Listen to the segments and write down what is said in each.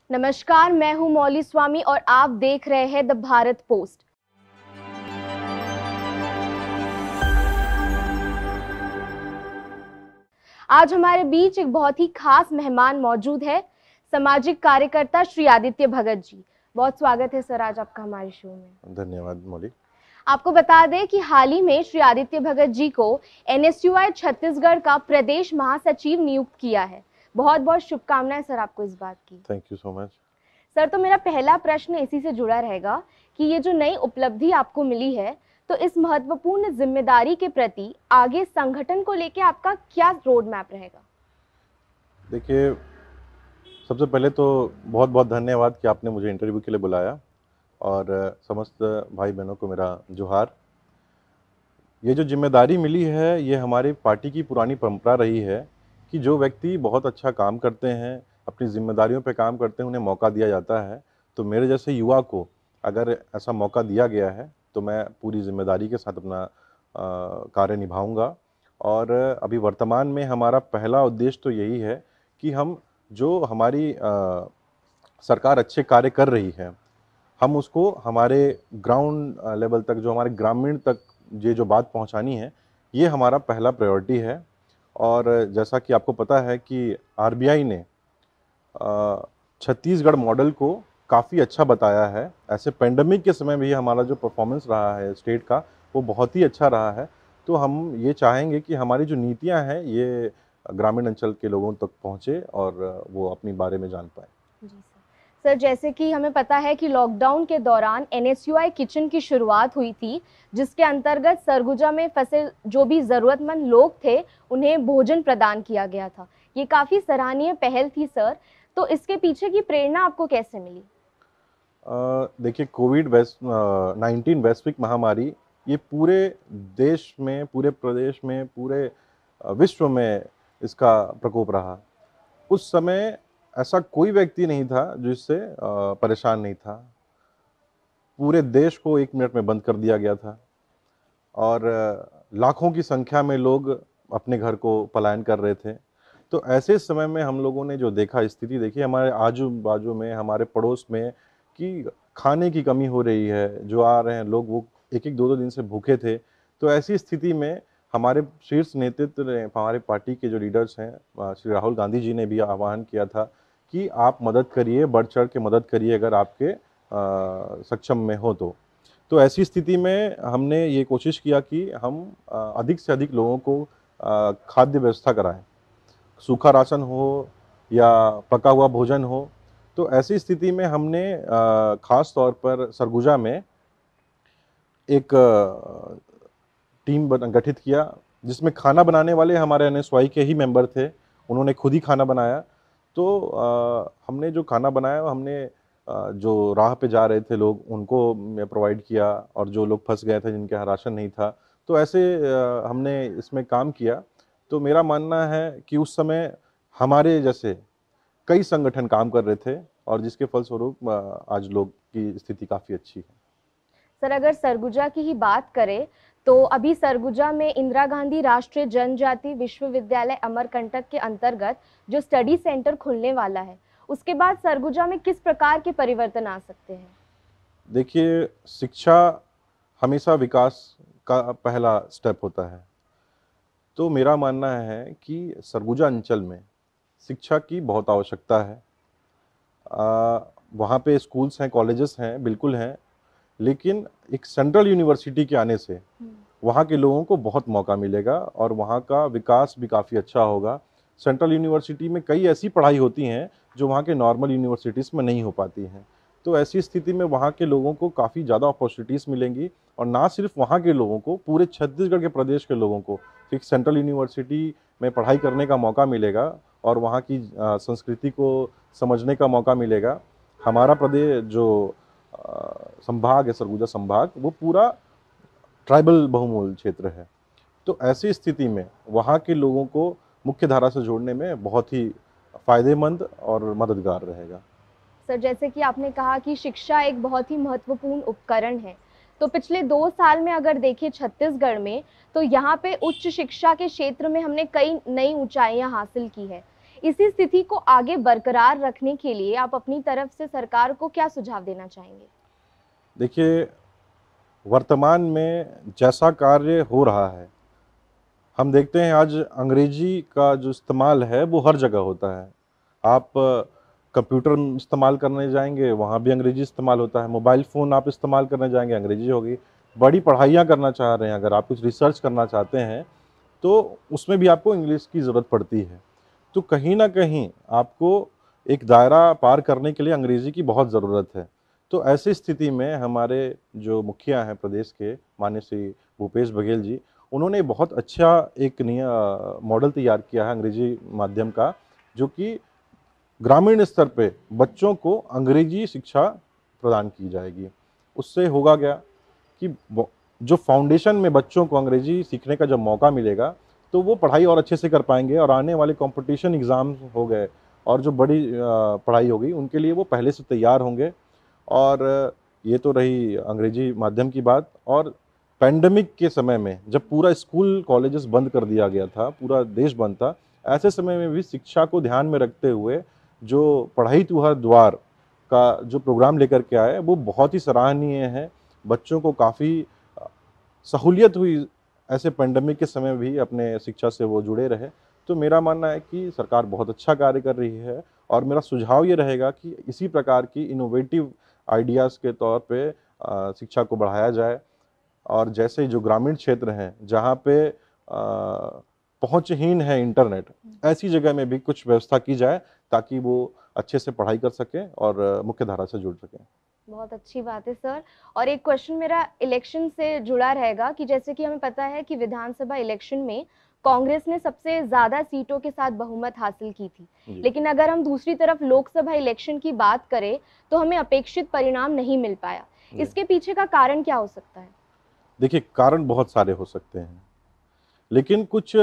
नमस्कार, मैं हूं मौली स्वामी और आप देख रहे हैं द भारत पोस्ट। आज हमारे बीच एक बहुत ही खास मेहमान मौजूद है, सामाजिक कार्यकर्ता श्री आदित्य भगत जी। बहुत स्वागत है सर आज आपका हमारे शो में। धन्यवाद मौली। आपको बता दें कि हाल ही में श्री आदित्य भगत जी को NSUI छत्तीसगढ़ का प्रदेश महासचिव नियुक्त किया है। बहुत बहुत शुभकामनाएं सर आपको इस बात की। Thank you so much sir, तो मेरा पहला प्रश्न इसी से जुड़ा रहेगा कि ये जो नई उपलब्धि आपको मिली है, तो इस महत्वपूर्ण जिम्मेदारी के प्रति आगे संगठन को लेके आपका क्या रोड मैप रहेगा? देखिए, सबसे पहले तो बहुत बहुत धन्यवाद कि आपने मुझे इंटरव्यू के लिए बुलाया और समस्त भाई बहनों को मेरा जोहार। ये जो जिम्मेदारी मिली है, ये हमारी पार्टी की पुरानी परंपरा रही है कि जो व्यक्ति बहुत अच्छा काम करते हैं, अपनी जिम्मेदारियों पे काम करते हैं, उन्हें मौका दिया जाता है। तो मेरे जैसे युवा को अगर ऐसा मौका दिया गया है तो मैं पूरी जिम्मेदारी के साथ अपना कार्य निभाऊंगा। और अभी वर्तमान में हमारा पहला उद्देश्य तो यही है कि हम जो हमारी सरकार अच्छे कार्य कर रही है, हम उसको हमारे ग्राउंड लेवल तक, जो हमारे ग्रामीण तक ये जो बात पहुंचानी है, ये हमारा पहला प्रायोरिटी है। और जैसा कि आपको पता है कि RBI ने छत्तीसगढ़ मॉडल को काफ़ी अच्छा बताया है। ऐसे पेंडेमिक के समय भी हमारा जो परफॉर्मेंस रहा है स्टेट का, वो बहुत ही अच्छा रहा है। तो हम ये चाहेंगे कि हमारी जो नीतियां हैं ये ग्रामीण अंचल के लोगों तक पहुंचे और वो अपनी बारे में जान पाए। जी सर, जैसे कि हमें पता है कि लॉकडाउन के दौरान NSUI किचन की शुरुआत हुई थी, जिसके अंतर्गत सरगुजा में फंसे जो भी ज़रूरतमंद लोग थे उन्हें भोजन प्रदान किया गया था। ये काफ़ी सराहनीय पहल थी सर, तो इसके पीछे की प्रेरणा आपको कैसे मिली? देखिए, कोविड-19 वैश्विक महामारी ये पूरे देश में, पूरे प्रदेश में, पूरे विश्व में इसका प्रकोप रहा। उस समय ऐसा कोई व्यक्ति नहीं था जो इससे परेशान नहीं था। पूरे देश को 1 मिनट में बंद कर दिया गया था और लाखों की संख्या में लोग अपने घर को पलायन कर रहे थे। तो ऐसे समय में हम लोगों ने जो देखा, स्थिति देखी हमारे आजू-बाजू में, हमारे पड़ोस में, कि खाने की कमी हो रही है। जो आ रहे हैं लोग, वो 1-1, 2-2 दिन से भूखे थे। तो ऐसी स्थिति में हमारे शीर्ष नेतृत्व ने, हमारे पार्टी के जो लीडर्स हैं, श्री राहुल गांधी जी ने भी आह्वान किया था कि आप मदद करिए, बढ़-चढ़ के मदद करिए अगर आपके सक्षम में हो तो। तो ऐसी स्थिति में हमने ये कोशिश किया कि हम अधिक से अधिक लोगों को खाद्य व्यवस्था कराएँ। सूखा राशन हो या पका हुआ भोजन हो। तो ऐसी स्थिति में हमने ख़ास तौर पर सरगुजा में एक टीम गठित किया, जिसमें खाना बनाने वाले हमारे NSY के ही मेंबर थे। उन्होंने खुद ही खाना बनाया। तो हमने जो खाना बनाया, हमने जो राह पे जा रहे थे लोग, उनको प्रोवाइड किया, और जो लोग फंस गए थे, जिनके यहाँ राशन नहीं था, तो ऐसे हमने इसमें काम किया। तो मेरा मानना है कि उस समय हमारे जैसे कई संगठन काम कर रहे थे और जिसके फलस्वरूप आज लोग की स्थिति काफ़ी अच्छी है। सर, अगर सरगुजा की ही बात करें तो अभी सरगुजा में इंदिरा गांधी राष्ट्रीय जनजाति विश्वविद्यालय अमरकंटक के अंतर्गत जो स्टडी सेंटर खुलने वाला है, उसके बाद सरगुजा में किस प्रकार के परिवर्तन आ सकते हैं? देखिए, शिक्षा हमेशा विकास का पहला स्टेप होता है। तो मेरा मानना है कि सरगुजा अंचल में शिक्षा की बहुत आवश्यकता है। वहाँ पे स्कूल्स हैं, कॉलेजेस हैं, बिल्कुल हैं, लेकिन एक सेंट्रल यूनिवर्सिटी के आने से वहाँ के लोगों को बहुत मौका मिलेगा और वहाँ का विकास भी काफ़ी अच्छा होगा। सेंट्रल यूनिवर्सिटी में कई ऐसी पढ़ाई होती हैं जो वहाँ के नॉर्मल यूनिवर्सिटीज़ में नहीं हो पाती हैं। तो ऐसी स्थिति में वहाँ के लोगों को काफ़ी ज़्यादा अपॉर्चुनिटीज़ मिलेंगी, और ना सिर्फ वहाँ के लोगों को, पूरे छत्तीसगढ़ के प्रदेश के लोगों को एक सेंट्रल यूनिवर्सिटी में पढ़ाई करने का मौका मिलेगा और वहाँ की संस्कृति को समझने का मौका मिलेगा। हमारा प्रदेश जो संभाग है, सरगुजा संभाग, वो पूरा ट्राइबल बहुमूल क्षेत्र है। तो ऐसी स्थिति में वहाँ के लोगों को मुख्य धारा से जोड़ने में बहुत ही फ़ायदेमंद और मददगार रहेगा। सर, जैसे कि आपने कहा कि शिक्षा एक बहुत ही महत्वपूर्ण उपकरण है, तो पिछले 2 साल में अगर देखें छत्तीसगढ़ में, तो यहाँ पे उच्च शिक्षा के क्षेत्र में हमने कई नई ऊंचाइयां हासिल की है। इसी स्थिति को आगे बरकरार रखने के लिए आप अपनी तरफ से सरकार को क्या सुझाव देना चाहेंगे? देखिए, वर्तमान में जैसा कार्य हो रहा है, हम देखते हैं आज अंग्रेजी का जो इस्तेमाल है वो हर जगह होता है। आप कंप्यूटर इस्तेमाल करने जाएंगे, वहाँ भी अंग्रेजी इस्तेमाल होता है। मोबाइल फ़ोन आप इस्तेमाल करने जाएंगे, अंग्रेजी होगी। बड़ी पढ़ाइयाँ करना चाह रहे हैं, अगर आप कुछ रिसर्च करना चाहते हैं तो उसमें भी आपको इंग्लिश की ज़रूरत पड़ती है। तो कहीं न कहीं आपको एक दायरा पार करने के लिए अंग्रेजी की बहुत ज़रूरत है। तो ऐसी स्थिति में हमारे जो मुखिया हैं प्रदेश के, माननीय श्री भूपेश बघेल जी, उन्होंने बहुत अच्छा एक मॉडल तैयार किया है अंग्रेजी माध्यम का, जो कि ग्रामीण स्तर पे बच्चों को अंग्रेजी शिक्षा प्रदान की जाएगी। उससे होगा क्या कि जो फाउंडेशन में बच्चों को अंग्रेजी सीखने का जब मौका मिलेगा, तो वो पढ़ाई और अच्छे से कर पाएंगे और आने वाले कंपटीशन एग्ज़ाम हो गए और जो बड़ी पढ़ाई होगी उनके लिए वो पहले से तैयार होंगे। और ये तो रही अंग्रेजी माध्यम की बात। और पैंडेमिक के समय में जब पूरा स्कूल कॉलेजेस बंद कर दिया गया था, पूरा देश बंद था, ऐसे समय में भी शिक्षा को ध्यान में रखते हुए जो पढ़ाई तू हर द्वार का जो प्रोग्राम लेकर के आए, वो बहुत ही सराहनीय है। बच्चों को काफ़ी सहूलियत हुई, ऐसे पैंडेमिक के समय भी अपने शिक्षा से वो जुड़े रहे। तो मेरा मानना है कि सरकार बहुत अच्छा कार्य कर रही है और मेरा सुझाव ये रहेगा कि इसी प्रकार की इनोवेटिव आइडियाज़ के तौर पे शिक्षा को बढ़ाया जाए। और जैसे जो ग्रामीण क्षेत्र हैं, जहाँ पे पहुँचहीन है इंटरनेट, ऐसी जगह में भी कुछ व्यवस्था की जाए ताकि वो अच्छे से पढ़ाई कर सकें और मुख्य धारा से जुड़ सकें। बहुत अच्छी बात है सर। और एक क्वेश्चन मेरा इलेक्शन से जुड़ा रहेगा कि जैसे कि हमें पता है कि विधानसभा इलेक्शन में कांग्रेस ने सबसे ज़्यादा सीटों के साथ बहुमत हासिल की थी, लेकिन अगर हम दूसरी तरफ लोकसभा इलेक्शन की बात करें तो हमें अपेक्षित परिणाम नहीं मिल पाया। इसके पीछे का कारण क्या हो सकता है? देखिए, कारण बहुत सारे हो सकते हैं, लेकिन कुछ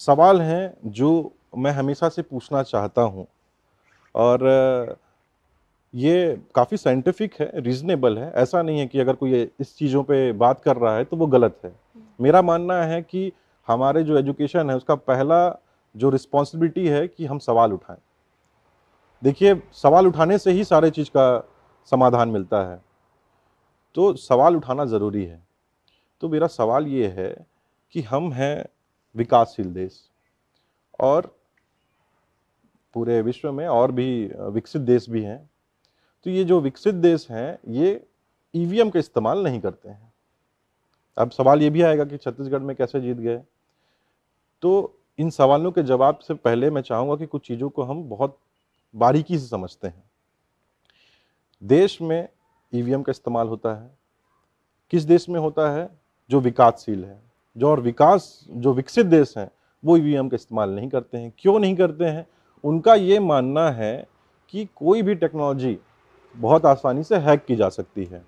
सवाल हैं जो मैं हमेशा से पूछना चाहता हूँ और ये काफ़ी साइंटिफिक है, रीज़नेबल है। ऐसा नहीं है कि अगर कोई इस चीज़ों पे बात कर रहा है तो वो गलत है। मेरा मानना है कि हमारे जो एजुकेशन है उसका पहला जो रिस्पॉन्सिबिलिटी है कि हम सवाल उठाएं। देखिए, सवाल उठाने से ही सारे चीज़ का समाधान मिलता है, तो सवाल उठाना ज़रूरी है। तो मेरा सवाल ये है कि हम हैं विकासशील देश और पूरे विश्व में और भी विकसित देश भी हैं। तो ये जो विकसित देश हैं, ये ईवीएम का इस्तेमाल नहीं करते हैं। अब सवाल ये भी आएगा कि छत्तीसगढ़ में कैसे जीत गए? तो इन सवालों के जवाब से पहले मैं चाहूँगा कि कुछ चीज़ों को हम बहुत बारीकी से समझते हैं। देश में ईवीएम का इस्तेमाल होता है। किस देश में होता है? जो विकासशील है। जो विकसित देश हैं, वो ईवीएम का इस्तेमाल नहीं करते हैं। क्यों नहीं करते हैं? उनका ये मानना है कि कोई भी टेक्नोलॉजी बहुत आसानी से हैक की जा सकती है।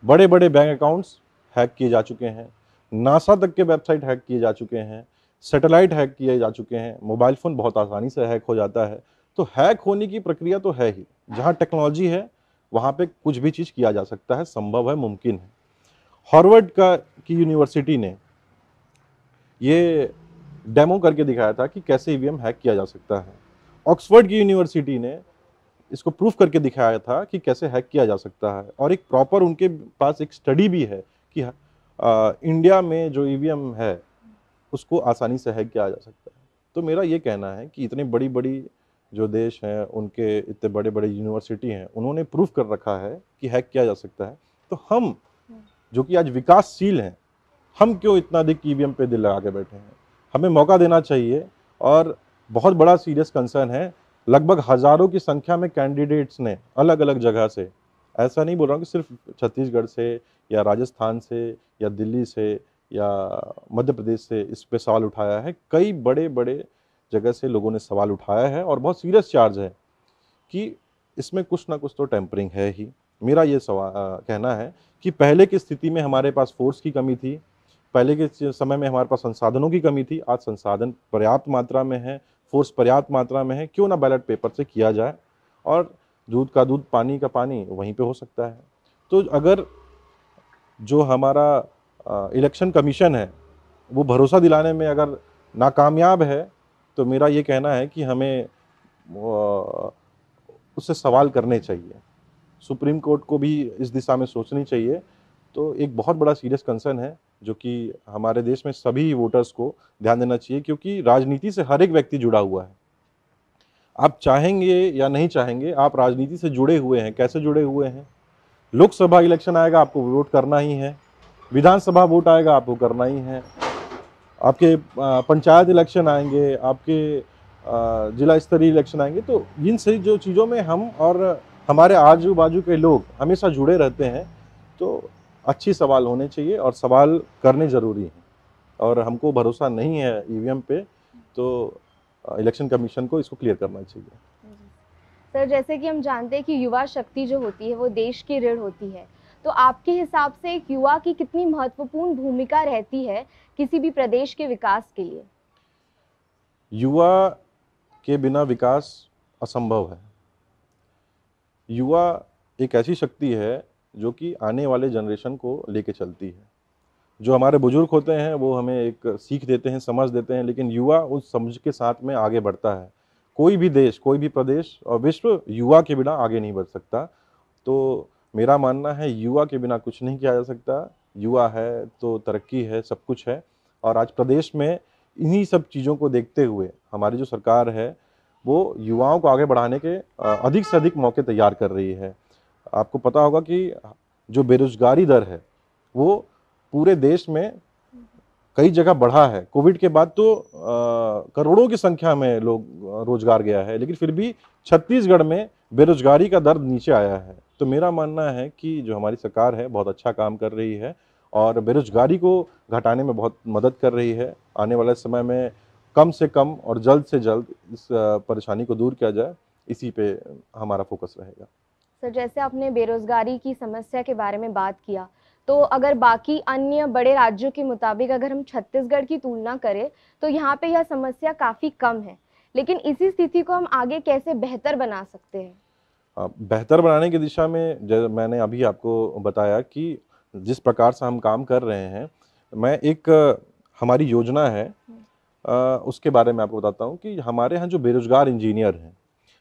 बड़े-बड़े बैंक अकाउंट्स हैक किए जा चुके हैं, नासा तक के वेबसाइट हैक किए जा चुके हैं, सैटेलाइट हैक किए जा चुके हैं, मोबाइल फ़ोन बहुत आसानी से हैक हो जाता है। तो हैक होने की प्रक्रिया तो है ही। जहाँ टेक्नोलॉजी है, वहाँ पे कुछ भी चीज़ किया जा सकता है, संभव है, मुमकिन है। हार्वर्ड की यूनिवर्सिटी ने ये डेमो करके दिखाया था कि कैसे ईवीएम हैक किया जा सकता है। ऑक्सफोर्ड की यूनिवर्सिटी ने इसको प्रूफ करके दिखाया था कि कैसे हैक किया जा सकता है और एक प्रॉपर उनके पास एक स्टडी भी है कि इंडिया में जो ईवीएम है उसको आसानी से हैक किया जा सकता है। तो मेरा ये कहना है कि इतनी बड़ी-बड़ी जो देश हैं, उनके इतने बड़े-बड़े यूनिवर्सिटी हैं, उन्होंने प्रूफ कर रखा है कि हैक किया जा सकता है। तो हम जो कि आज विकासशील हैं, हम क्यों इतना अधिक ईवीएम पे दिल लगा के बैठे हैं? हमें मौका देना चाहिए। और बहुत बड़ा सीरियस कंसर्न है, लगभग हज़ारों की संख्या में कैंडिडेट्स ने अलग-अलग जगह से, ऐसा नहीं बोल रहा हूँ कि सिर्फ छत्तीसगढ़ से या राजस्थान से या दिल्ली से या मध्य प्रदेश से इस पे सवाल उठाया है। कई बड़े-बड़े जगह से लोगों ने सवाल उठाया है और बहुत सीरियस चार्ज है कि इसमें कुछ ना कुछ तो टेम्परिंग है ही। मेरा ये कहना है कि पहले की स्थिति में हमारे पास फोर्स की कमी थी, पहले के समय में हमारे पास संसाधनों की कमी थी। आज संसाधन पर्याप्त मात्रा में है, फोर्स पर्याप्त मात्रा में है, क्यों ना बैलेट पेपर से किया जाए और दूध का दूध, पानी का पानी वहीं पे हो सकता है। तो अगर जो हमारा इलेक्शन कमीशन है, वो भरोसा दिलाने में अगर नाकामयाब है, तो मेरा ये कहना है कि हमें उससे सवाल करने चाहिए। सुप्रीम कोर्ट को भी इस दिशा में सोचनी चाहिए। तो एक बहुत बड़ा सीरियस कंसर्न है जो कि हमारे देश में सभी वोटर्स को ध्यान देना चाहिए, क्योंकि राजनीति से हर एक व्यक्ति जुड़ा हुआ है। आप चाहेंगे या नहीं चाहेंगे, आप राजनीति से जुड़े हुए हैं। कैसे जुड़े हुए हैं? लोकसभा इलेक्शन आएगा, आपको वोट करना ही है। विधानसभा वोट आएगा, आपको करना ही है। आपके पंचायत इलेक्शन आएंगे, आपके जिला स्तरीय इलेक्शन आएंगे। तो इन सभी जो चीज़ों में हम और हमारे आजू बाजू के लोग हमेशा जुड़े रहते हैं। तो अच्छी सवाल होने चाहिए और सवाल करने ज़रूरी हैं। और हमको भरोसा नहीं है ईवीएम पे, तो इलेक्शन कमीशन को इसको क्लियर करना चाहिए। सर, जैसे कि हम जानते हैं कि युवा शक्ति जो होती है वो देश की रीढ़ होती है, तो आपके हिसाब से एक युवा की कितनी महत्वपूर्ण भूमिका रहती है किसी भी प्रदेश के विकास के लिए? युवा के बिना विकास असंभव है। युवा एक ऐसी शक्ति है जो कि आने वाले जनरेशन को लेके चलती है। जो हमारे बुजुर्ग होते हैं वो हमें एक सीख देते हैं, समझ देते हैं, लेकिन युवा उस समझ के साथ में आगे बढ़ता है। कोई भी देश, कोई भी प्रदेश और विश्व युवा के बिना आगे नहीं बढ़ सकता। तो मेरा मानना है युवा के बिना कुछ नहीं किया जा सकता। युवा है तो तरक्की है, सब कुछ है। और आज प्रदेश में इन्हीं सब चीज़ों को देखते हुए हमारी जो सरकार है वो युवाओं को आगे बढ़ाने के अधिक से अधिक मौके तैयार कर रही है। आपको पता होगा कि जो बेरोजगारी दर है वो पूरे देश में कई जगह बढ़ा है। कोविड के बाद तो करोड़ों की संख्या में लोग रोजगार गया है, लेकिन फिर भी छत्तीसगढ़ में बेरोजगारी का दर नीचे आया है। तो मेरा मानना है कि जो हमारी सरकार है बहुत अच्छा काम कर रही है और बेरोजगारी को घटाने में बहुत मदद कर रही है। आने वाले समय में कम से कम और जल्द से जल्द इस परेशानी को दूर किया जाए, इसी पे हमारा फोकस रहेगा। सर, जैसे आपने बेरोजगारी की समस्या के बारे में बात किया, तो अगर बाकी अन्य बड़े राज्यों के मुताबिक अगर हम छत्तीसगढ़ की तुलना करें तो यहाँ पे यह समस्या काफ़ी कम है, लेकिन इसी स्थिति को हम आगे कैसे बेहतर बना सकते हैं? बेहतर बनाने की दिशा में मैंने अभी आपको बताया कि जिस प्रकार से हम काम कर रहे हैं, मैं एक हमारी योजना है उसके बारे में आपको बताता हूँ कि हमारे यहाँ जो बेरोजगार इंजीनियर हैं,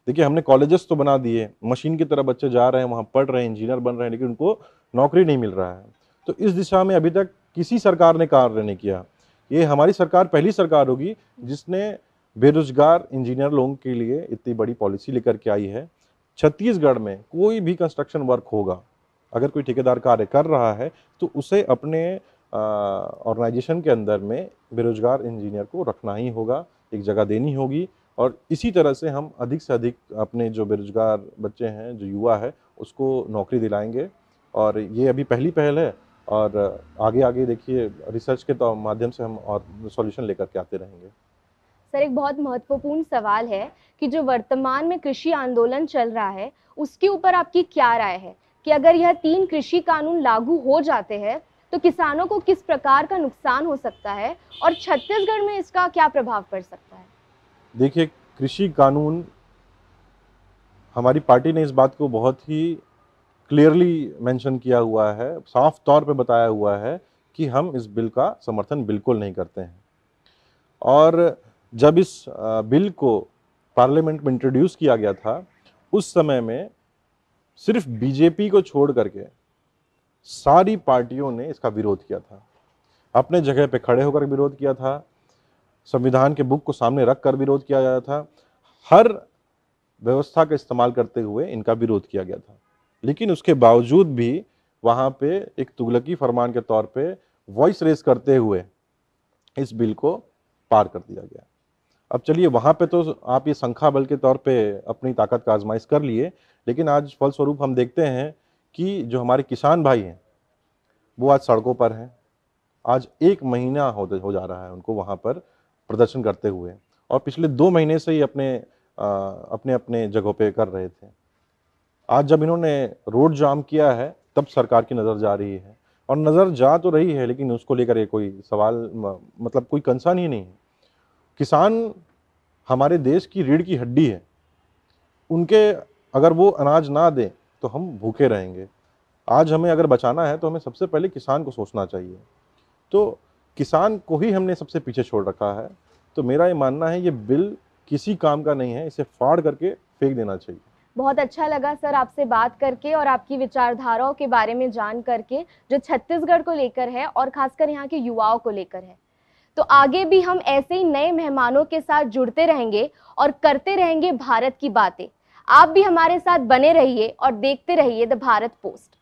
देखिए हमने कॉलेजेस तो बना दिए, मशीन की तरह बच्चे जा रहे हैं, वहाँ पढ़ रहे हैं, इंजीनियर बन रहे हैं, लेकिन उनको नौकरी नहीं मिल रहा है। तो इस दिशा में अभी तक किसी सरकार ने कार्य नहीं किया। ये हमारी सरकार पहली सरकार होगी जिसने बेरोजगार इंजीनियर लोगों के लिए इतनी बड़ी पॉलिसी लेकर के आई है। छत्तीसगढ़ में कोई भी कंस्ट्रक्शन वर्क होगा, अगर कोई ठेकेदार कार्य कर रहा है तो उसे अपने ऑर्गेनाइजेशन के अंदर में बेरोजगार इंजीनियर को रखना ही होगा, एक जगह देनी होगी। और इसी तरह से हम अधिक से अधिक अपने जो बेरोजगार बच्चे हैं, जो युवा है, उसको नौकरी दिलाएंगे। और ये अभी पहली पहल है और आगे आगे देखिए रिसर्च के तो माध्यम से हम और सॉल्यूशन लेकर के आते रहेंगे। सर, एक बहुत महत्वपूर्ण सवाल है कि जो वर्तमान में कृषि आंदोलन चल रहा है उसके ऊपर आपकी क्या राय है कि अगर यह 3 कृषि कानून लागू हो जाते हैं तो किसानों को किस प्रकार का नुकसान हो सकता है और छत्तीसगढ़ में इसका क्या प्रभाव पड़ सकता है? देखिए, कृषि कानून, हमारी पार्टी ने इस बात को बहुत ही क्लियरली मेंशन किया हुआ है, साफ तौर पे बताया हुआ है कि हम इस बिल का समर्थन बिल्कुल नहीं करते हैं। और जब इस बिल को पार्लियामेंट में इंट्रोड्यूस किया गया था, उस समय में सिर्फ बीजेपी को छोड़ करके सारी पार्टियों ने इसका विरोध किया था, अपने जगह पे खड़े होकर विरोध किया था, संविधान के बुक को सामने रख कर विरोध किया गया था, हर व्यवस्था का इस्तेमाल करते हुए इनका विरोध किया गया था। लेकिन उसके बावजूद भी वहाँ पे एक तुगलकी फरमान के तौर पे वॉइस रेस करते हुए इस बिल को पार कर दिया गया। अब चलिए, वहाँ पे तो आप ये संख्या बल के तौर पे अपनी ताकत का आजमाइश कर लिए, लेकिन आज फलस्वरूप हम देखते हैं कि जो हमारे किसान भाई हैं वो आज सड़कों पर हैं। आज 1 महीना हो जा रहा है उनको वहाँ पर प्रदर्शन करते हुए, और पिछले 2 महीने से ही अपने अपने जगहों पे कर रहे थे। आज जब इन्होंने रोड जाम किया है तब सरकार की नज़र जा रही है, और नज़र जा तो रही है लेकिन उसको लेकर ये कोई सवाल मतलब कोई कंसर्न ही नहीं है। किसान हमारे देश की रीढ़ की हड्डी है, उनके अगर वो अनाज ना दें तो हम भूखे रहेंगे। आज हमें अगर बचाना है तो हमें सबसे पहले किसान को सोचना चाहिए। तो किसान को ही हमने सबसे पीछे छोड़ रखा है। तो मेरा ये मानना है ये बिल किसी काम का नहीं है, इसे फाड़ करके फेंक देना चाहिए। बहुत अच्छा लगा सर आपसे बात करके और आपकी विचारधाराओं के बारे में जान करके, जो छत्तीसगढ़ को लेकर है और खासकर यहाँ के युवाओं को लेकर है। तो आगे भी हम ऐसे ही नए मेहमानों के साथ जुड़ते रहेंगे और करते रहेंगे भारत की बातें। आप भी हमारे साथ बने रहिए और देखते रहिए द भारत पोस्ट।